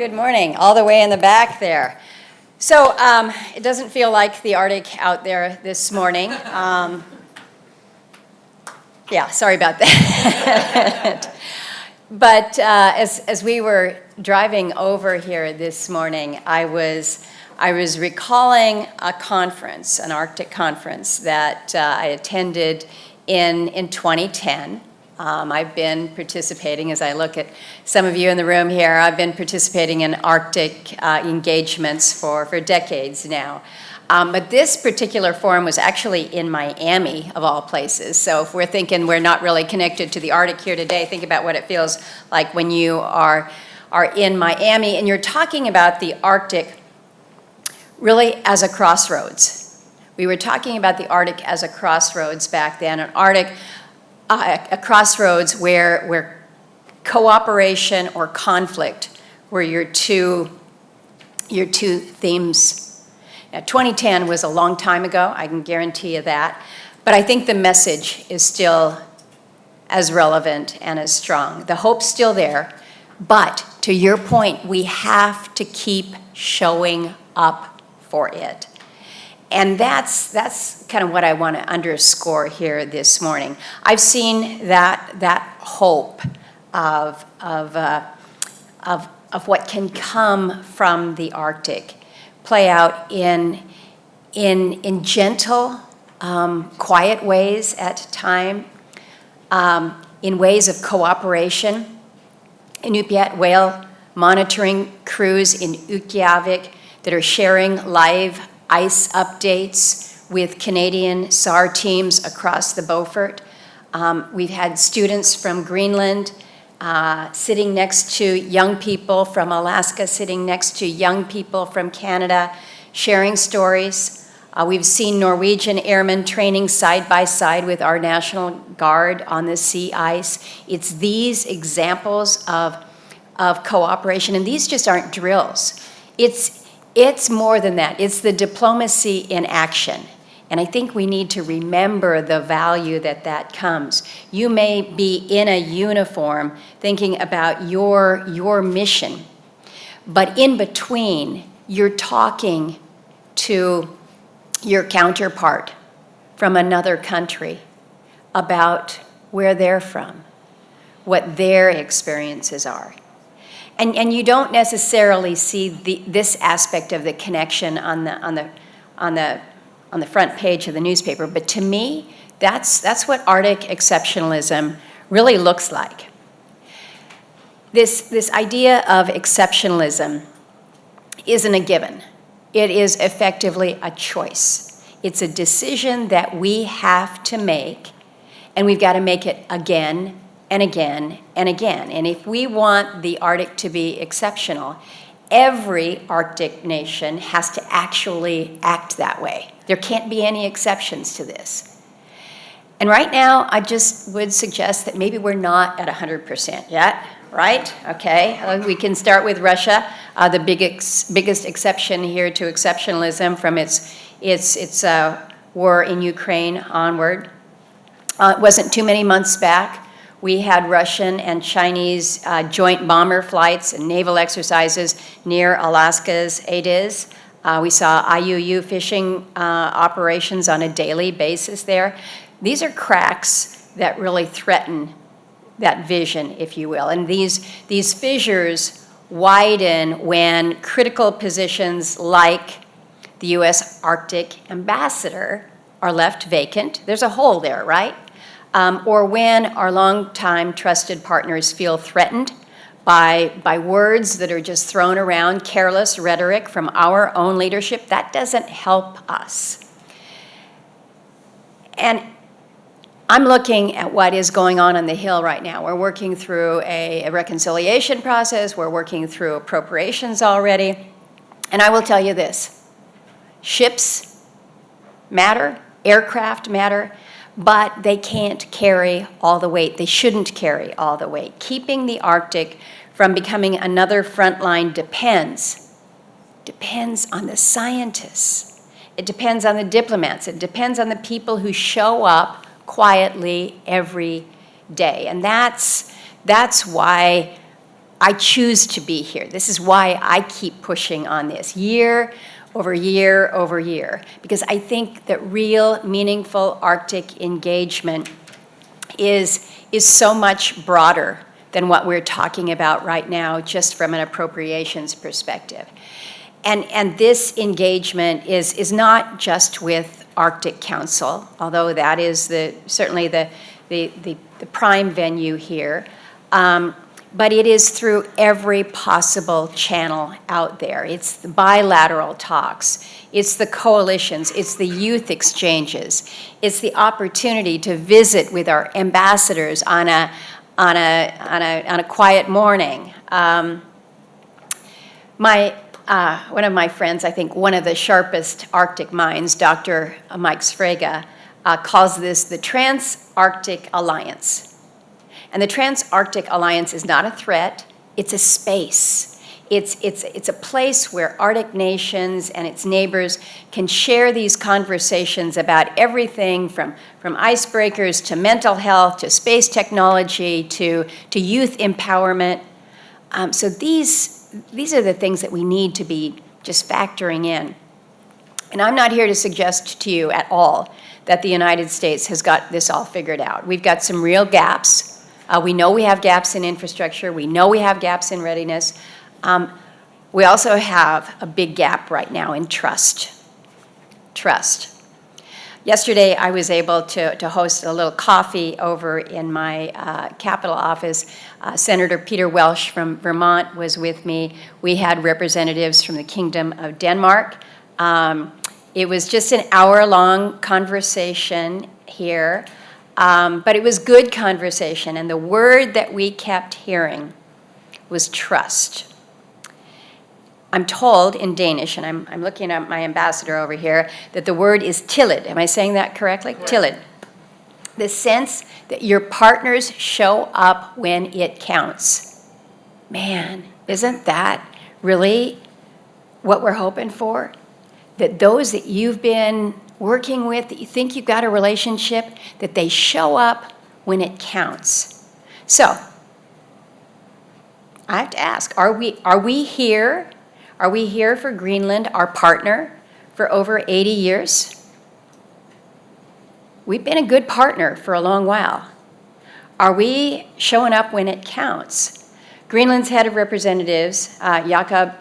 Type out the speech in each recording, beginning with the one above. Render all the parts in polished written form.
Good morning, all the way in the back there. So it doesn't feel like the Arctic out there this morning. Yeah, sorry about that. But as we were driving over here this morning, I was recalling a conference, an Arctic conference that I attended in 2010. I've been participating, as I look at some of you in the room here, I've been participating in Arctic engagements for decades now. But this particular forum was actually in Miami, of all places. So if we're thinking we're not really connected to the Arctic here today, think about what it feels like when you are in Miami and you're talking about the Arctic really as a crossroads. We were talking about the Arctic as a crossroads back then, a crossroads where cooperation or conflict were your two themes. Now, 2010 was a long time ago, I can guarantee you that, but I think the message is still as relevant and as strong. The hope's still there, but to your point, we have to keep showing up for it. And that's kind of what I want to underscore here this morning. I've seen that hope of what can come from the Arctic play out in gentle, quiet ways at time, in ways of cooperation. Inupiat whale monitoring crews in Utqiagvik that are sharing live ice updates with Canadian SAR teams across the Beaufort. We've had students from Greenland sitting next to young people from Alaska, sitting next to young people from Canada, sharing stories. We've seen Norwegian airmen training side by side with our National Guard on the sea ice. It's these examples of cooperation, and these just aren't drills. It's more than that. It's the diplomacy in action. And I think we need to remember the value that comes. You may be in a uniform thinking about your mission, but in between, you're talking to your counterpart from another country about where they're from, what their experiences are. And you don't necessarily see this aspect of the connection on the front page of the newspaper, but to me, that's what Arctic exceptionalism really looks like. This idea of exceptionalism isn't a given. It is effectively a choice. It's a decision that we have to make, and we've got to make it again and again and again. And if we want the Arctic to be exceptional, every Arctic nation has to actually act that way. There can't be any exceptions to this. And right now, I just would suggest that maybe we're not at 100% yet, right? Okay, we can start with Russia, the biggest exception here to exceptionalism from its war in Ukraine onward. It wasn't too many months back. We had Russian and Chinese joint bomber flights and naval exercises near Alaska's ADIZ. We saw IUU fishing operations on a daily basis there. These are cracks that really threaten that vision, if you will. And these fissures widen when critical positions like the U.S. Arctic ambassador are left vacant. There's a hole there, right? Or when our longtime trusted partners feel threatened by words that are just thrown around, careless rhetoric from our own leadership, that doesn't help us. And I'm looking at what is going on the Hill right now. We're working through a reconciliation process. We're working through appropriations already. And I will tell you this, ships matter, aircraft matter, but they can't carry all the weight. They shouldn't carry all the weight. Keeping the Arctic from becoming another frontline depends on the scientists. It depends on the diplomats. It depends on the people who show up quietly every day. And that's why I choose to be here. This is why I keep pushing on this year over year over year, because I think that real, meaningful Arctic engagement is so much broader than what we're talking about right now, just from an appropriations perspective. And this engagement is not just with Arctic Council, although that is certainly the prime venue here, but it is through every possible channel out there. It's the bilateral talks, it's the coalitions, it's the youth exchanges, it's the opportunity to visit with our ambassadors on a quiet morning. One of my friends, I think one of the sharpest Arctic minds, Dr. Mike Sfraga, calls this the Trans-Arctic Alliance. And the Trans-Arctic Alliance is not a threat, it's a space. It's a place where Arctic nations and its neighbors can share these conversations about everything from icebreakers to mental health to space technology to youth empowerment. So these are the things that we need to be just factoring in. And I'm not here to suggest to you at all that the United States has got this all figured out. We've got some real gaps. We know we have gaps in infrastructure. We know we have gaps in readiness. We also have a big gap right now in trust. Trust. Yesterday, I was able to host a little coffee over in my Capitol office. Senator Peter Welch from Vermont was with me. We had representatives from the Kingdom of Denmark. It was just an hour-long conversation here, but it was good conversation, and the word that we kept hearing was trust. I'm told in Danish, and I'm looking at my ambassador over here, that the word is tillid. Am I saying that correctly? Correct. Tillid. The sense that your partners show up when it counts. Man, isn't that really what we're hoping for? That those that you've been working with, that you think you've got a relationship, that they show up when it counts. So, I have to ask, are we here? Are we here for Greenland, our partner, for over 80 years? We've been a good partner for a long while. Are we showing up when it counts? Greenland's head of representatives, Jakob,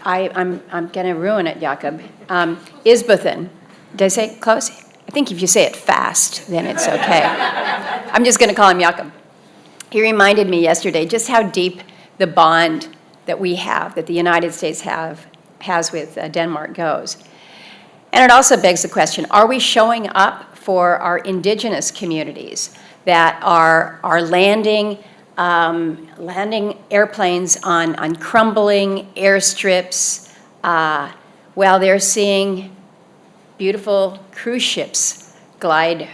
I'm going to ruin it, Jakob, Isbothen. Did I say it close? I think if you say it fast, then it's okay. I'm just going to call him Jakob. He reminded me yesterday just how deep the bond that we have, that the United States has with Denmark goes. And it also begs the question, are we showing up for our indigenous communities that are landing airplanes on crumbling airstrips while they're seeing beautiful cruise ships glide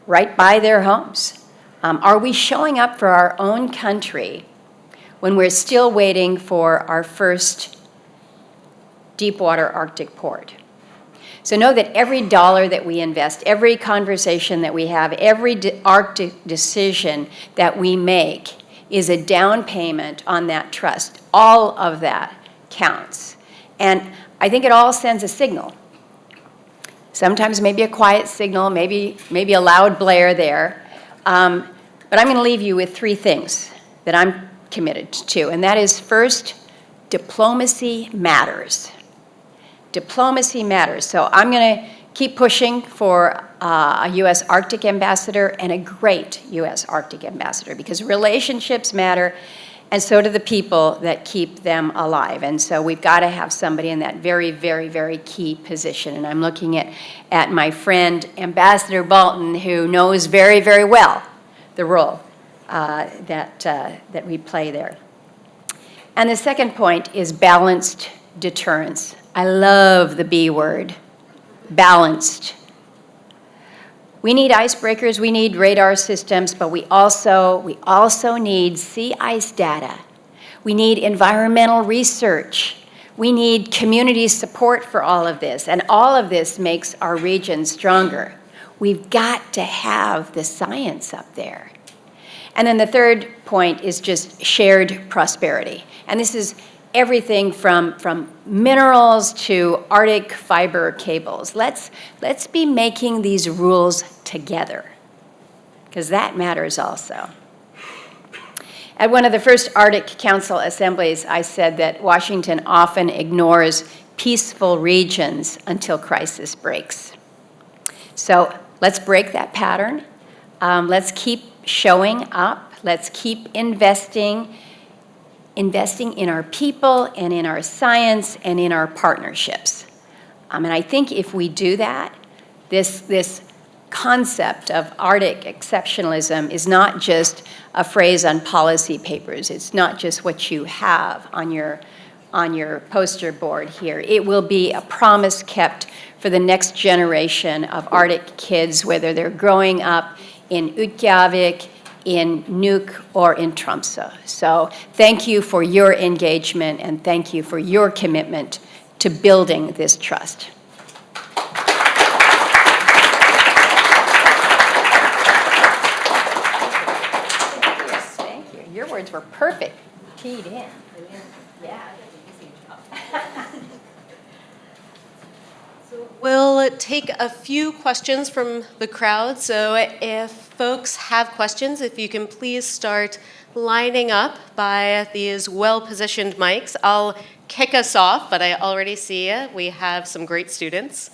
right by their homes? Are we showing up for our own country when we're still waiting for our first deepwater Arctic port? So know that every dollar that we invest, every conversation that we have, every Arctic decision that we make is a down payment on that trust. All of that counts. And I think it all sends a signal. Sometimes maybe a quiet signal, maybe a loud blare there. But I'm going to leave you with three things that I'm committed to, and that is, first, diplomacy matters. Diplomacy matters. So I'm going to keep pushing for a U.S. Arctic ambassador and a great U.S. Arctic ambassador, because relationships matter, and so do the people that keep them alive. And so we've got to have somebody in that very, very, very key position. And I'm looking at my friend, Ambassador Bolton, who knows very, very well the role that we play there. And the second point is balanced deterrence. I love the B word, balanced. We need icebreakers, we need radar systems, but we also need sea ice data. We need environmental research. We need community support for all of this, and all of this makes our region stronger. We've got to have the science up there. And then the third point is just shared prosperity. And this is everything from minerals to Arctic fiber cables. Let's be making these rules together, because that matters also. At one of the first Arctic Council assemblies, I said that Washington often ignores peaceful regions until crisis breaks. So let's break that pattern. Let's keep showing up. Let's keep investing in our people and in our science and in our partnerships. And I think if we do that, this concept of Arctic exceptionalism is not just a phrase on policy papers. It's not just what you have on your poster board here. It will be a promise kept for the next generation of Arctic kids, whether they're growing up in Utqiagvik, in Nuuk, or in Tromsø. So thank you for your engagement, and thank you for your commitment to building this trust. Yes, thank you. Your words were perfect, keyed in. Yeah. We'll take a few questions from the crowd. So if folks have questions, if you can please start lining up by these well-positioned mics. I'll kick us off, but I already see we have some great students.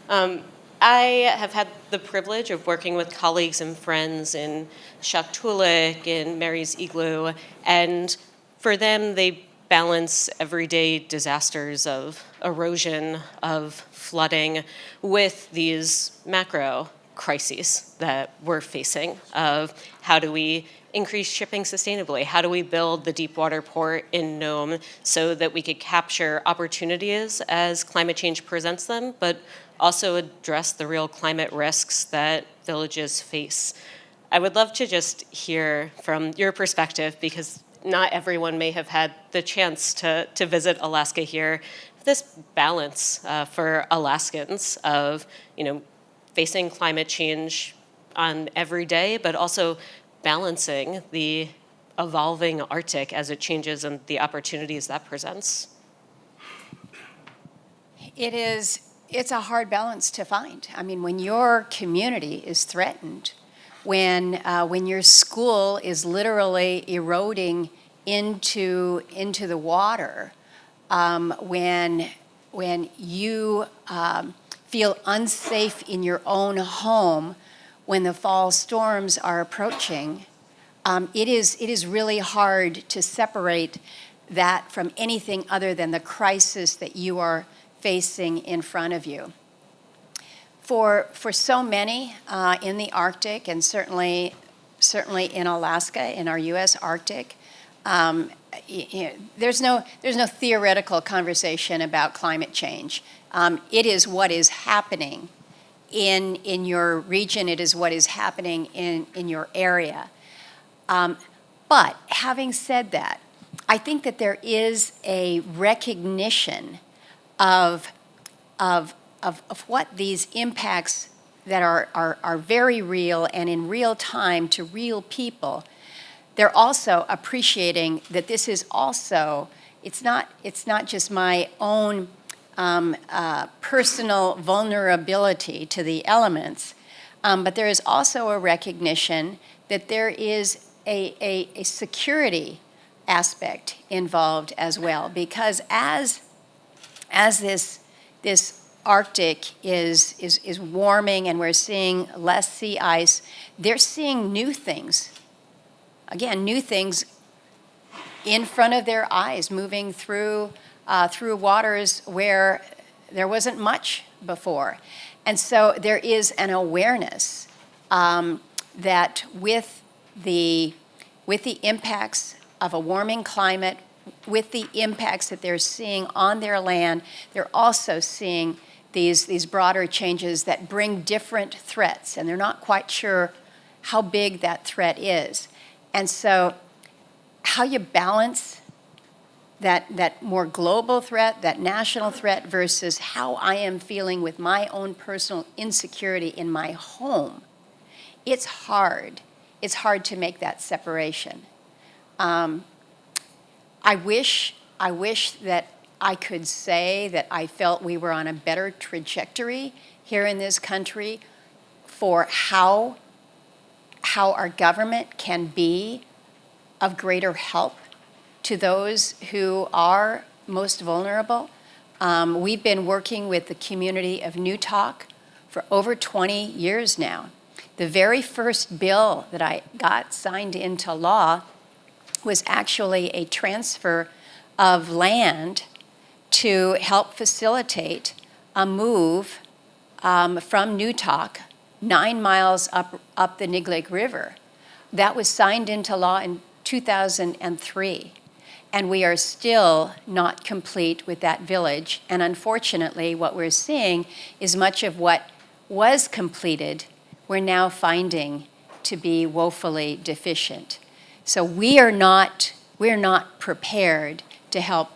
I have had the privilege of working with colleagues and friends in Shaktoolik, in Mary's Igloo, and for them, they balance everyday disasters of erosion, of flooding, with these macro crises that we're facing of how do we increase shipping sustainably? How do we build the deep water port in Nome so that we could capture opportunities as climate change presents them, but also address the real climate risks that villages face? I would love to just hear from your perspective, because not everyone may have had the chance to visit Alaska here. This balance for Alaskans of, facing climate change on every day, but also balancing the evolving Arctic as it changes and the opportunities that presents. It's a hard balance to find. I mean, when your community is threatened, when your school is literally eroding into the water, when you feel unsafe in your own home, when the fall storms are approaching, it is really hard to separate that from anything other than the crisis that you are facing in front of you. For so many in the Arctic, and certainly in Alaska, in our U.S. Arctic, there's no theoretical conversation about climate change. It is what is happening in your region. It is what is happening in your area. But having said that, I think that there is a recognition of what these impacts that are very real and in real time to real people. They're also appreciating that this is also, it's not just my own personal vulnerability to the elements, but there is also a recognition that there is a security aspect involved as well, because as this Arctic is warming and we're seeing less sea ice, they're seeing new things. Again, new things in front of their eyes, moving through waters where there wasn't much before. And so there is an awareness that with the impacts of a warming climate, with the impacts that they're seeing on their land, they're also seeing these broader changes that bring different threats, and they're not quite sure how big that threat is. And so how you balance that more global threat, that national threat, versus how I am feeling with my own personal insecurity in my home, it's hard. it's hard to make that separation. I wish that I could say that I felt we were on a better trajectory here in this country for how our government can be of greater help to those who are most vulnerable. We've been working with the community of New Talk for over 20 years now. The very first bill that I got signed into law was actually a transfer of land to help facilitate a move from New Talk 9 miles up the Niglek River. That was signed into law in 2003. And we are still not complete with that village. And unfortunately, what we're seeing is much of what was completed, we're now finding to be woefully deficient. So we're not prepared to help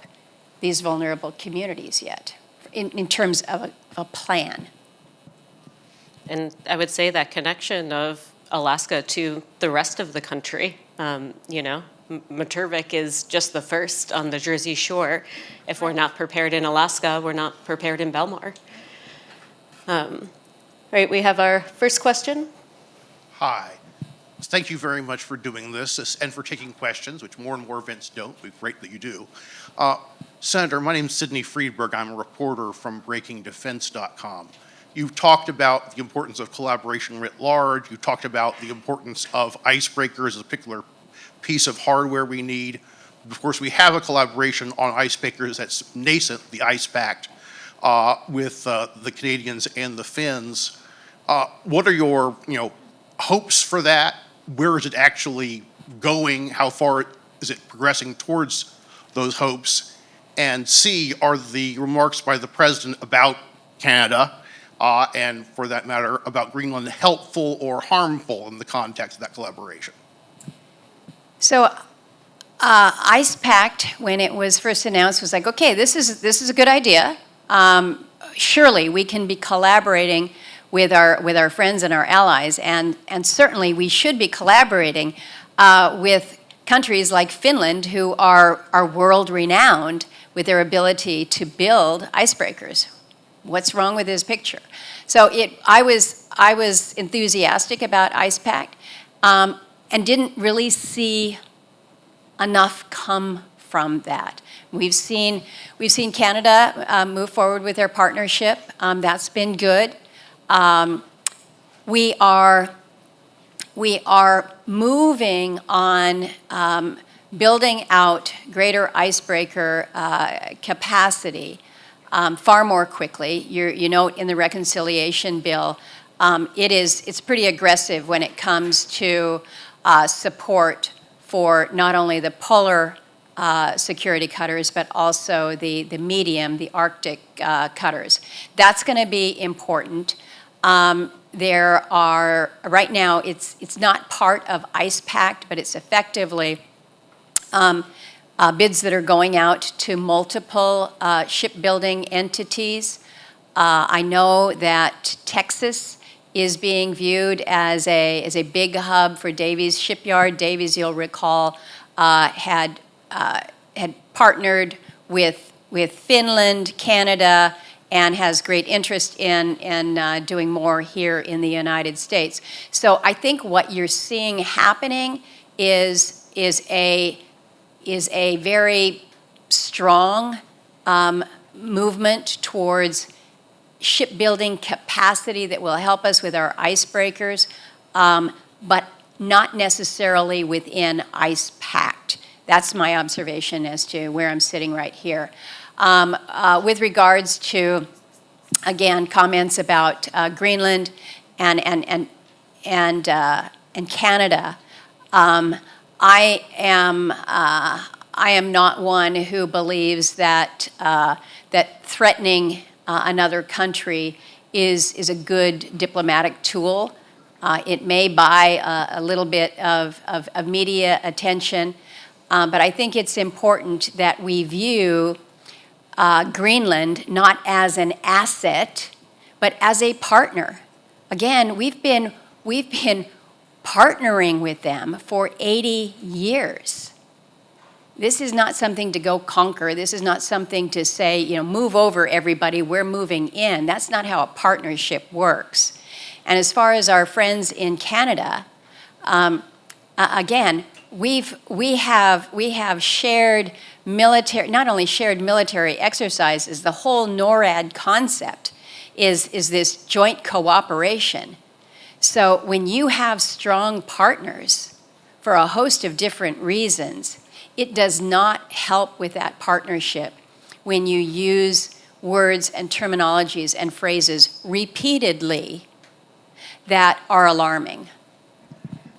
these vulnerable communities yet in terms of a plan. And I would say that connection of Alaska to the rest of the country, Maturvik is just the first on the Jersey Shore. If we're not prepared in Alaska, we're not prepared in Belmar. Right, we have our first question. Hi. Thank you very much for doing this and for taking questions, which more and more events don't. It's great that you do. Senator, my name is Sidney Friedberg. I'm a reporter from BreakingDefense.com. You've talked about the importance of collaboration writ large. You talked about the importance of icebreakers as a particular piece of hardware we need. Of course, we have a collaboration on icebreakers that's nascent, the Ice Pact, with the Canadians and the Finns. What are your hopes for that? Where is it actually going? How far is it progressing towards those hopes? And C, are the remarks by the president about Canada, and for that matter, about Greenland, helpful or harmful in the context of that collaboration? So Ice Pact, when it was first announced, was like, okay, this is a good idea. Surely we can be collaborating with our friends and our allies, and certainly we should be collaborating with countries like Finland, who are world-renowned with their ability to build icebreakers. What's wrong with this picture? So I was enthusiastic about Ice Pact, and didn't really see enough come from that. We've seen Canada move forward with their partnership. That's been good. We are moving on building out greater icebreaker capacity far more quickly. You note in the reconciliation bill, it's pretty aggressive when it comes to support for not only the polar security cutters, but also the medium, the Arctic cutters. That's going to be important. There are, right now, it's not part of Ice Pact, but it's effectively bids that are going out to multiple shipbuilding entities. I know that Texas is being viewed as a big hub for Davies Shipyard. Davies, you'll recall, had partnered with Finland, Canada, and has great interest in doing more here in the United States. So I think what you're seeing happening is a very strong movement towards shipbuilding capacity that will help us with our icebreakers, but not necessarily within Ice Pact. That's my observation as to where I'm sitting right here. With regards to, again, comments about Greenland and Canada, I am not one who believes that threatening another country is a good diplomatic tool. It may buy a little bit of media attention, but I think it's important that we view Greenland not as an asset, but as a partner. Again, we've been partnering with them for 80 years. This is not something to go conquer. This is not something to say, you know, move over everybody, we're moving in. That's not how a partnership works. And as far as our friends in Canada, again, we have shared military, not only shared military exercises, the whole NORAD concept is this joint cooperation. So when you have strong partners for a host of different reasons, it does not help with that partnership when you use words and terminologies and phrases repeatedly that are alarming.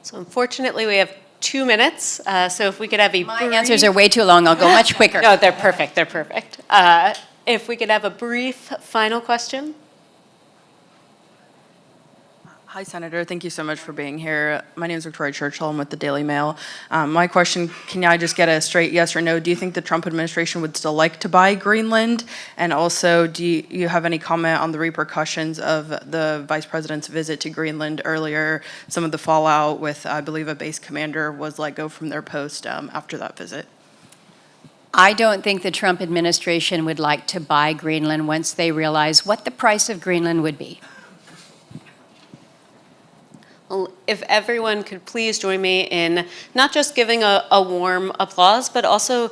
So unfortunately, we have 2 minutes. So if we could have a My answers are way too long. I'll go much quicker. No, they're perfect. They're perfect. If we could have a brief final question. Hi, Senator. Thank you so much for being here. My name is Victoria Churchill. I'm with the Daily Mail. My question, can I just get a straight yes or no? Do you think the Trump administration would still like to buy Greenland? And also, do you have any comment on the repercussions of the Vice President's visit to Greenland earlier? Some of the fallout with, I believe, a base commander was let go from their post after that visit. I don't think the Trump administration would like to buy Greenland once they realize what the price of Greenland would be. Well, if everyone could please join me in not just giving a warm applause, but also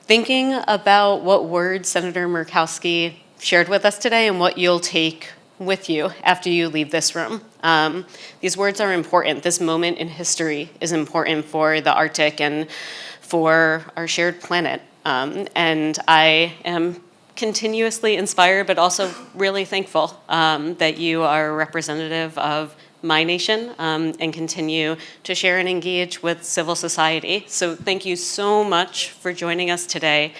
thinking about what words Senator Murkowski shared with us today and what you'll take with you after you leave this room. These words are important. This moment in history is important for the Arctic and for our shared planet. And I am continuously inspired, but also really thankful that you are a representative of my nation and continue to share and engage with civil society. So thank you so much for joining us today.